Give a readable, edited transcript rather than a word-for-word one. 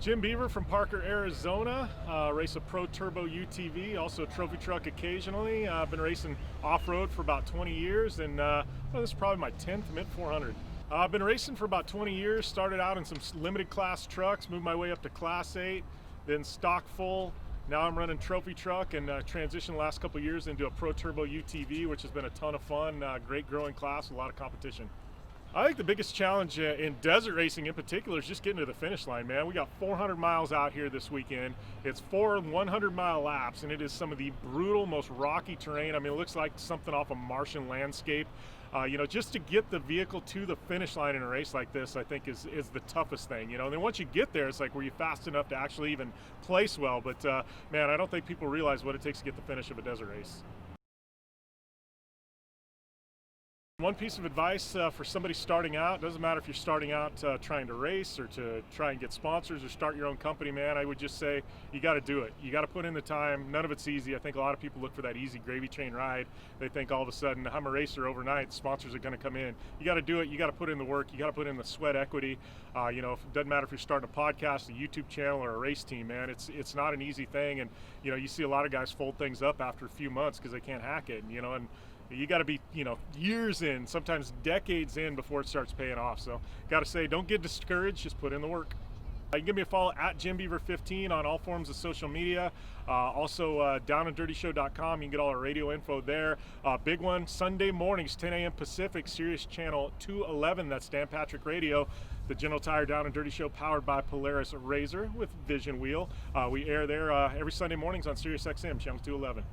Jim Beaver from Parker, Arizona. Race a Pro Turbo UTV, also a trophy truck occasionally. I've been racing off-road for about 20 years, and well, this is probably my 10th Mint 400. I've been racing for about 20 years, started out in some limited class trucks, moved my way up to Class 8, then stock full. Now I'm running trophy truck and transitioned the last couple years into a Pro Turbo UTV, which has been a ton of fun, great growing class, a lot of competition. I think the biggest challenge in desert racing in particular is just getting to the finish line, man. We got 400 miles out here this weekend. It's 4 100-mile laps, and it is some of the brutal, most rocky terrain. I mean, it looks like something off a Martian landscape. Just to get the vehicle to the finish line in a race like this, I think is the toughest thing. And then once you get there, it's like, were you fast enough to actually even place well? But man, I don't think people realize what it takes to get the finish of a desert race. One piece of advice for somebody starting out, doesn't matter if you're starting out trying to race or to try and get sponsors or start your own company, man, I would just say you got to do it. You got to put in the time. None of it's easy. I think a lot of people look for that easy gravy train ride. They think all of a sudden, I'm a racer overnight, sponsors are going to come in. You got to do it. You got to put in the work. You got to put in the sweat equity. It doesn't matter if you're starting a podcast, a YouTube channel, or a race team, man. It's not an easy thing. And, you see a lot of guys fold things up after a few months because they can't hack it, and you got to be, years in, sometimes decades in before it starts paying off. So, got to say, don't get discouraged. Just put in the work. You can give me a follow at JimBeaver15 on all forms of social media. Also, downanddirtyshow.com. You can get all our radio info there. Big one, Sunday mornings, 10 a.m. Pacific, Sirius Channel 211. That's Dan Patrick Radio. The General Tire Down and Dirty Show, powered by Polaris Razor with Vision Wheel. We air there every Sunday mornings on Sirius XM, Channel 211.